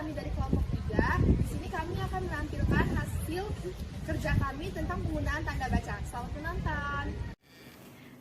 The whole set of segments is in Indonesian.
kami dari kelompok 3. Di sini kami akan menampilkan hasil kerja kami tentang penggunaan tanda baca. Selamat menonton.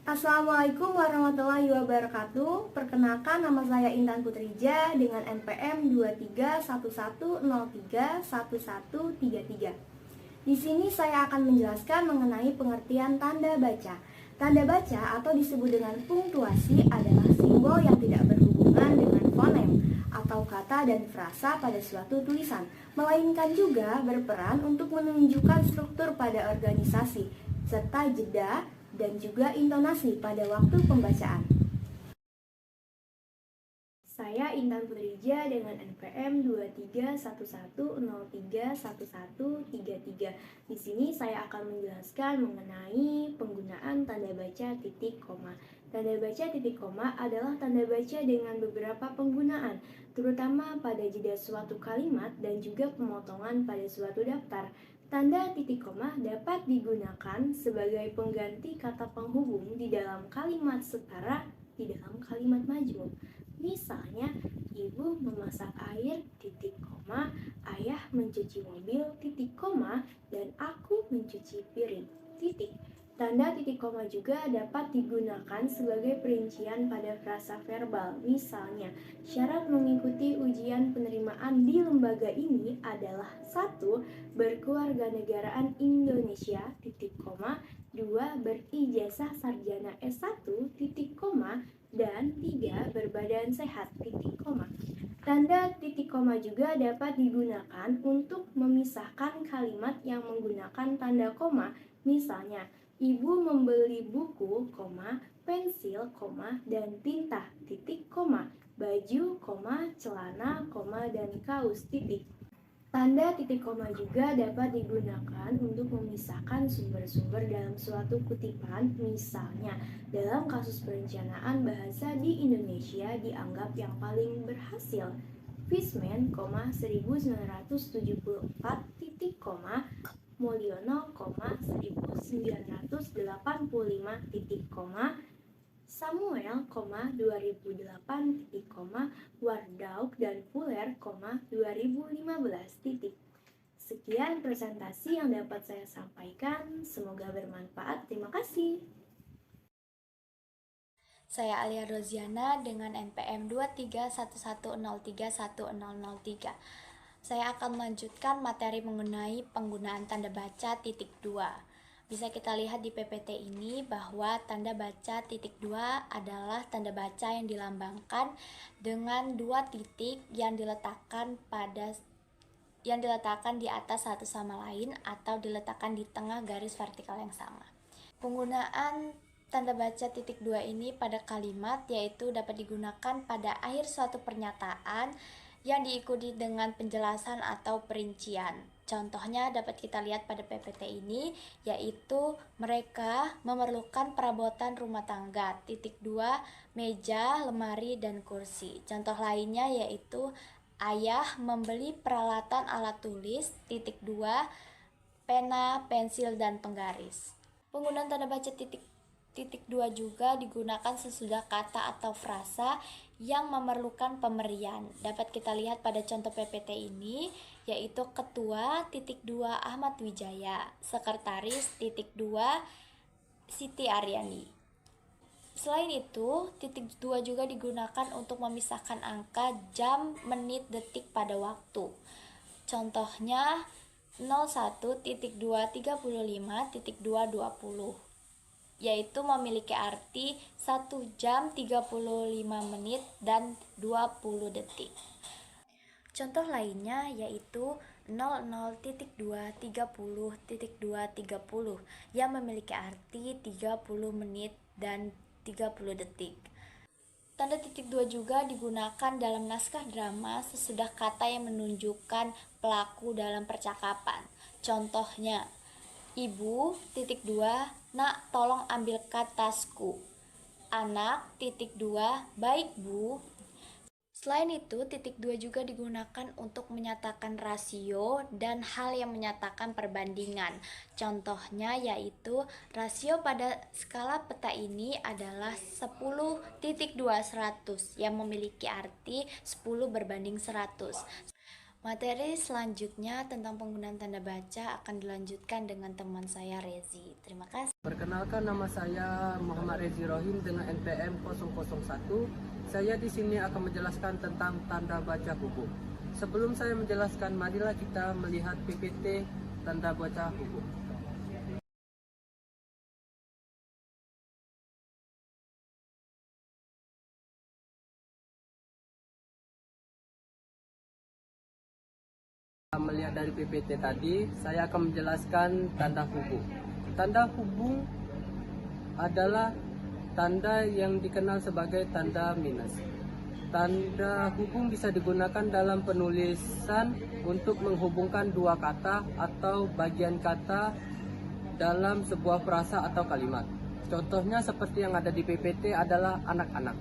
Assalamualaikum warahmatullahi wabarakatuh. Perkenalkan, nama saya Intan Putrija dengan NPM 2311031133. Di sini saya akan menjelaskan mengenai pengertian tanda baca. Tanda baca atau disebut dengan punktuasi adalah simbol yang tidak berhubungan dengan fonem atau kata dan frasa pada suatu tulisan, melainkan juga berperan untuk menunjukkan struktur pada organisasi serta jeda dan juga intonasi pada waktu pembacaan. Saya Intan Putrija dengan NPM 2311031133. Di sini saya akan menjelaskan mengenai penggunaan tanda baca titik koma. Tanda baca titik koma adalah tanda baca dengan beberapa penggunaan, terutama pada jeda suatu kalimat dan juga pemotongan pada suatu daftar. Tanda titik koma dapat digunakan sebagai pengganti kata penghubung di dalam kalimat setara di dalam kalimat majmuk. Misalnya, ibu memasak air, titik koma, ayah mencuci mobil, titik koma, dan aku mencuci piring, titik. Tanda titik koma juga dapat digunakan sebagai perincian pada frasa verbal. Misalnya, syarat mengikuti ujian penerimaan di lembaga ini adalah 1. Berkewarganegaraan Indonesia, titik koma, 2. Berijazah sarjana S1, titik koma, dan 3. Berbadan sehat, titik koma. Tanda titik koma juga dapat digunakan untuk memisahkan kalimat yang menggunakan tanda koma. Misalnya, ibu membeli buku, pensil, dan tinta, titik koma, baju, celana, dan kaos, titik. Tanda titik koma juga dapat digunakan untuk memisahkan sumber-sumber dalam suatu kutipan. Misalnya, dalam kasus perencanaan bahasa di Indonesia dianggap yang paling berhasil, Fishman, 1974, titik koma, Mulyono, 1985, titik koma, Samuel, 2008, titik koma, Wardauk dan Fuller, 2015, titik. Sekian presentasi yang dapat saya sampaikan, semoga bermanfaat. Terima kasih. Saya Alia Roziana dengan NPM 2311031003. Saya akan melanjutkan materi mengenai penggunaan tanda baca titik 2. Bisa kita lihat di PPT ini bahwa tanda baca titik 2 adalah tanda baca yang dilambangkan dengan 2 titik yang diletakkan di atas satu sama lain atau diletakkan di tengah garis vertikal yang sama. Penggunaan tanda baca titik 2 ini pada kalimat yaitu dapat digunakan pada akhir suatu pernyataan yang diikuti dengan penjelasan atau perincian. Contohnya dapat kita lihat pada PPT ini, yaitu mereka memerlukan perabotan rumah tangga, titik 2, meja, lemari, dan kursi. Contoh lainnya yaitu ayah membeli peralatan alat tulis, titik 2, pena, pensil, dan penggaris. Penggunaan tanda baca titik 2 juga digunakan sesudah kata atau frasa yang memerlukan pemberian. Dapat kita lihat pada contoh PPT ini, yaitu Ketua, titik 2, Ahmad Wijaya, Sekretaris, titik 2, Siti Aryani. Selain itu, titik 2 juga digunakan untuk memisahkan angka, jam, menit, detik pada waktu. Contohnya 01.235.220, yaitu memiliki arti 1 jam 35 menit dan 20 detik. Contoh lainnya yaitu 00.230.230 yang memiliki arti 30 menit dan 30 detik. Tanda titik 2 juga digunakan dalam naskah drama sesudah kata yang menunjukkan pelaku dalam percakapan. Contohnya, ibu, titik 2, nak tolong ambilkan tasku. Anak, titik 2, baik bu. Selain itu, titik 2 juga digunakan untuk menyatakan rasio dan hal yang menyatakan perbandingan. Contohnya yaitu rasio pada skala peta ini adalah 10.2 100 yang memiliki arti 10 berbanding 100. Materi selanjutnya tentang penggunaan tanda baca akan dilanjutkan dengan teman saya Rezi. Terima kasih. Perkenalkan, nama saya Muhammad Rezi Rohim dengan NPM 001. Saya di sini akan menjelaskan tentang tanda baca hubung. Sebelum saya menjelaskan, marilah kita melihat PPT tanda baca hubung. Melihat dari PPT tadi, saya akan menjelaskan tanda hubung. Tanda hubung adalah tanda yang dikenal sebagai tanda minus. Tanda hubung bisa digunakan dalam penulisan untuk menghubungkan dua kata atau bagian kata dalam sebuah frasa atau kalimat. Contohnya seperti yang ada di PPT adalah anak-anak.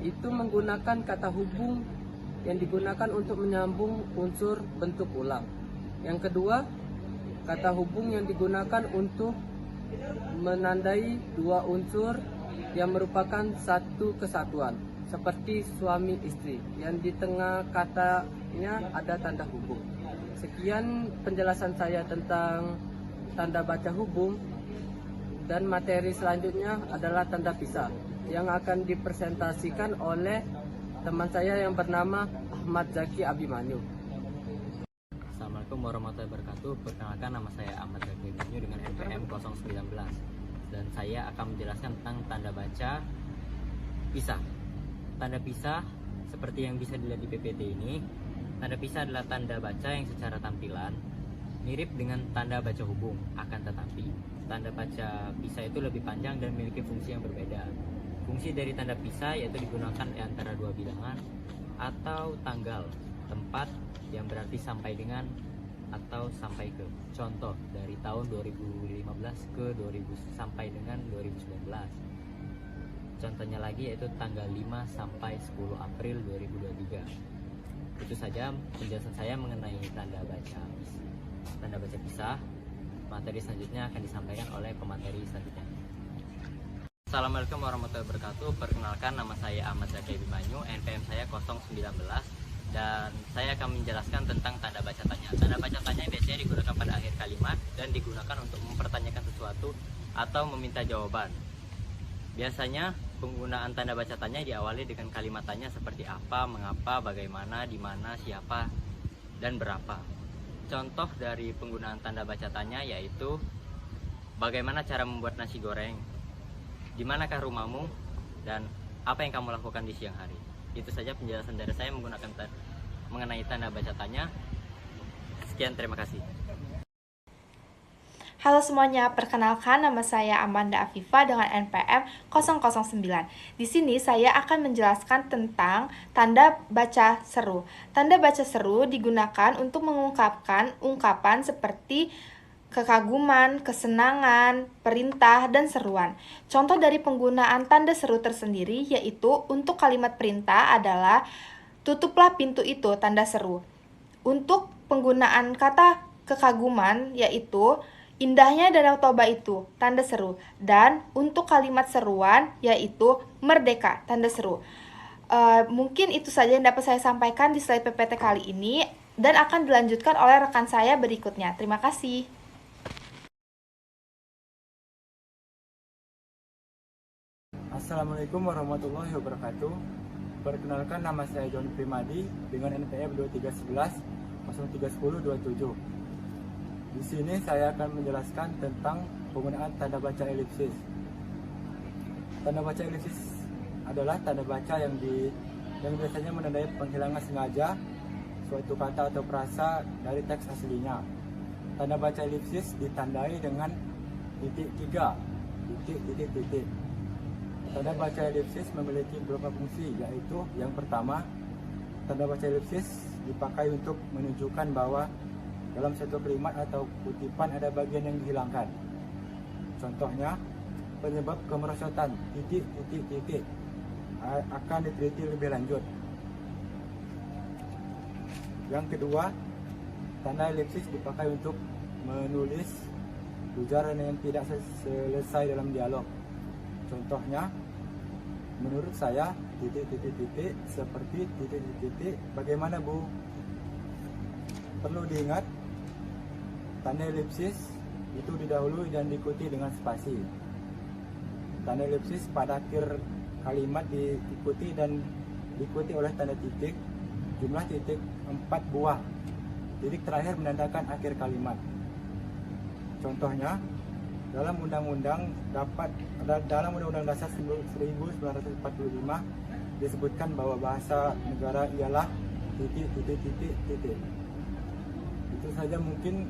Itu menggunakan kata hubung yang digunakan untuk menyambung unsur bentuk ulang. Yang kedua, kata hubung yang digunakan untuk menandai dua unsur yang merupakan satu kesatuan, seperti suami istri, yang di tengah katanya ada tanda hubung. Sekian penjelasan saya tentang tanda baca hubung, dan materi selanjutnya adalah tanda pisah yang akan dipresentasikan oleh teman saya yang bernama Ahmad Zaki Abimanyu. Assalamualaikum warahmatullahi wabarakatuh. Perkenalkan, nama saya Ahmad Zaki Abimanyu dengan NPM 019 dan saya akan menjelaskan tentang tanda baca pisah. Tanda pisah seperti yang bisa dilihat di PPT ini, tanda pisah adalah tanda baca yang secara tampilan mirip dengan tanda baca hubung, akan tetapi tanda baca pisah itu lebih panjang dan memiliki fungsi yang berbeda. Fungsi dari tanda pisah yaitu digunakan di antara dua bilangan atau tanggal, tempat yang berarti sampai dengan atau sampai ke. Contoh dari tahun 2015 ke 2000 sampai dengan 2019. Contohnya lagi yaitu tanggal 5 sampai 10 April 2023. Itu saja penjelasan saya mengenai tanda baca pisah. Materi selanjutnya akan disampaikan oleh pemateri selanjutnya. Assalamualaikum warahmatullahi wabarakatuh. Perkenalkan, nama saya Ahmad Zaki Abimanyu, NPM saya 019 dan saya akan menjelaskan tentang tanda baca tanya. Tanda baca tanya biasanya digunakan pada akhir kalimat dan digunakan untuk mempertanyakan sesuatu atau meminta jawaban. Biasanya penggunaan tanda baca tanya diawali dengan kalimat tanya seperti apa, mengapa, bagaimana, di mana, siapa, dan berapa. Contoh dari penggunaan tanda baca tanya yaitu bagaimana cara membuat nasi goreng, di manakah rumahmu, dan apa yang kamu lakukan di siang hari. Itu saja penjelasan dari saya mengenai tanda baca tanya. Sekian, terima kasih. Halo semuanya, perkenalkan nama saya Amanda Afifa dengan NPM 009. Di sini saya akan menjelaskan tentang tanda baca seru. Tanda baca seru digunakan untuk mengungkapkan ungkapan seperti kekaguman, kesenangan, perintah, dan seruan. Contoh dari penggunaan tanda seru tersendiri yaitu untuk kalimat perintah adalah tutuplah pintu itu, tanda seru. Untuk penggunaan kata kekaguman yaitu indahnya Danau Toba itu, tanda seru. Dan untuk kalimat seruan yaitu merdeka, tanda seru. Mungkin itu saja yang dapat saya sampaikan di slide PPT kali ini dan akan dilanjutkan oleh rekan saya berikutnya. Terima kasih. Assalamualaikum warahmatullahi wabarakatuh. Perkenalkan, nama saya John Primadi dengan NPM 2311 031027. Di sini saya akan menjelaskan tentang penggunaan tanda baca elipsis. Tanda baca elipsis adalah tanda baca yang biasanya menandai penghilangan sengaja suatu kata atau frasa dari teks aslinya. Tanda baca elipsis ditandai dengan titik 3, titik. Tanda baca elipsis memiliki beberapa fungsi, yaitu yang pertama, tanda baca elipsis dipakai untuk menunjukkan bahwa dalam satu kalimat atau kutipan ada bagian yang dihilangkan. Contohnya, penyebab kemerosotan titik akan diteliti lebih lanjut. Yang kedua, tanda elipsis dipakai untuk menulis ujaran yang tidak selesai dalam dialog. Contohnya, menurut saya titik seperti titik bagaimana Bu? perlu diingat, tanda elipsis itu didahului dan diikuti dengan spasi. Tanda elipsis pada akhir kalimat diikuti oleh tanda titik, jumlah titik 4 buah. Titik terakhir menandakan akhir kalimat. Contohnya, dalam Undang-Undang Dasar 1945 disebutkan bahwa bahasa negara ialah titik. Itu saja mungkin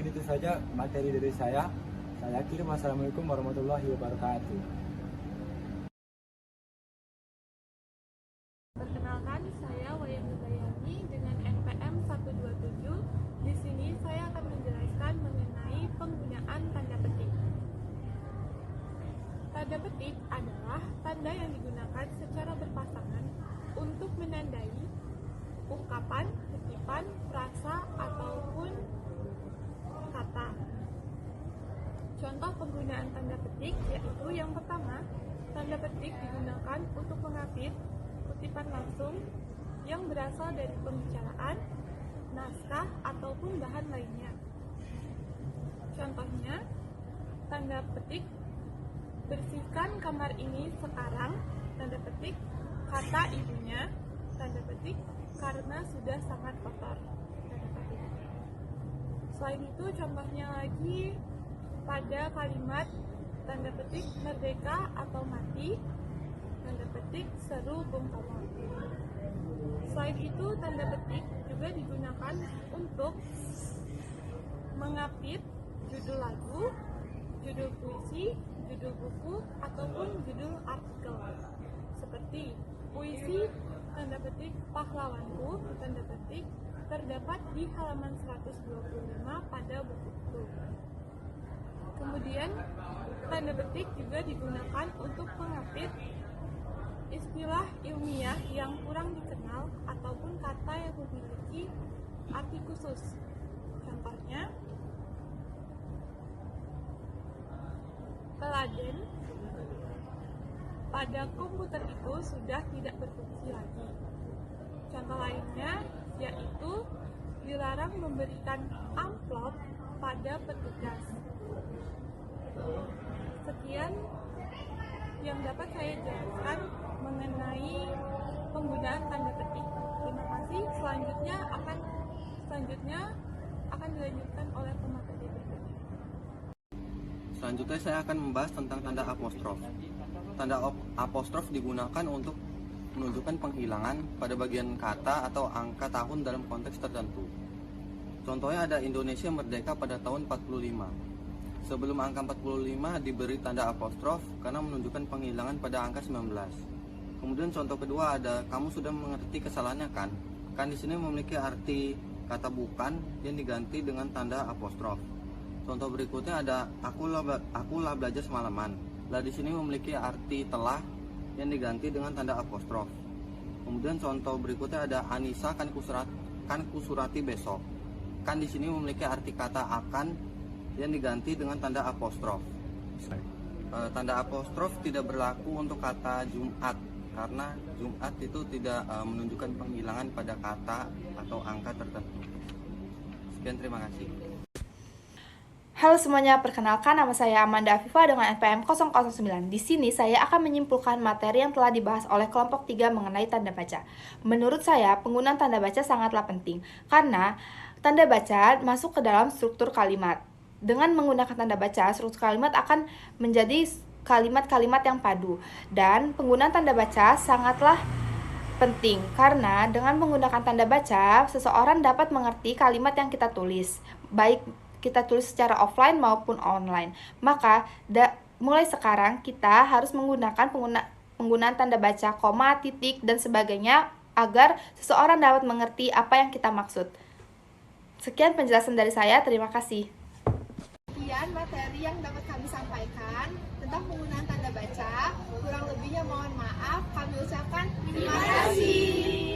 itu saja materi dari saya. Saya akhiri. Wassalamualaikum warahmatullahi wabarakatuh. Perkenalkan, saya Wayan Nurbayani dengan NPM 127. Di sini saya akan menjelaskan mengenai penggunaan tanda petik. Tanda petik adalah tanda yang digunakan secara berpasangan untuk menandai ungkapan, kutipan, frasa, ataupun kata. Contoh penggunaan tanda petik yaitu yang pertama, tanda petik digunakan untuk mengapit kutipan langsung yang berasal dari pembicaraan, naskah, ataupun bahan lainnya. Contohnya, tanda petik bersihkan kamar ini sekarang, tanda petik kata ibunya, tanda petik karena sudah sangat kotor, tanda petik. Selain itu, contohnya lagi pada kalimat tanda petik merdeka atau mati, tanda petik seru Bung Tomo. Selain itu, tanda petik juga digunakan untuk mengapit judul lagu, judul puisi, judul buku, ataupun judul artikel. Seperti puisi, tanda petik pahlawanku, tanda petik terdapat di halaman 125 pada buku itu. Kemudian, tanda petik juga digunakan untuk mengapit istilah ilmiah yang kurang dikenal ataupun kata yang memiliki arti khusus. Contohnya, teladan, pada komputer itu sudah tidak berfungsi lagi. Contoh lainnya yaitu dilarang memberikan amplop pada petugas. Sekian yang dapat saya jelaskan mengenai penggunaan tanda petik. Terima kasih. Selanjutnya akan dilanjutkan oleh pemateri berikutnya. Selanjutnya saya akan membahas tentang tanda apostrof. Tanda apostrof digunakan untuk menunjukkan penghilangan pada bagian kata atau angka tahun dalam konteks tertentu. Contohnya ada Indonesia merdeka pada tahun 45. Sebelum angka 45 diberi tanda apostrof karena menunjukkan penghilangan pada angka 19. Kemudian contoh kedua ada kamu sudah mengerti kesalahannya kan? Kan di sini memiliki arti kata bukan yang diganti dengan tanda apostrof. Contoh berikutnya ada akulah belajar semalaman. Lah di sini memiliki arti telah yang diganti dengan tanda apostrof. Kemudian contoh berikutnya ada Anissa kan kusurati besok. Kan di sini memiliki arti kata akan yang diganti dengan tanda apostrof. Tanda apostrof tidak berlaku untuk kata Jumat karena Jumat itu tidak menunjukkan penghilangan pada kata atau angka tertentu. Sekian, terima kasih. Halo semuanya, perkenalkan nama saya Amanda Afifa dengan NPM 009. Di sini saya akan menyimpulkan materi yang telah dibahas oleh kelompok 3 mengenai tanda baca. Menurut saya, penggunaan tanda baca sangatlah penting karena tanda baca masuk ke dalam struktur kalimat. Dengan menggunakan tanda baca, struktur kalimat akan menjadi kalimat-kalimat yang padu. Dan penggunaan tanda baca sangatlah penting karena dengan menggunakan tanda baca, seseorang dapat mengerti kalimat yang kita tulis, baik kita tulis secara offline maupun online. Maka mulai sekarang kita harus menggunakan penggunaan tanda baca, koma, titik, dan sebagainya agar seseorang dapat mengerti apa yang kita maksud. Sekian penjelasan dari saya, terima kasih. Sekian materi yang dapat kami sampaikan tentang penggunaan tanda baca. Kurang lebihnya mohon maaf, kami ucapkan terima kasih.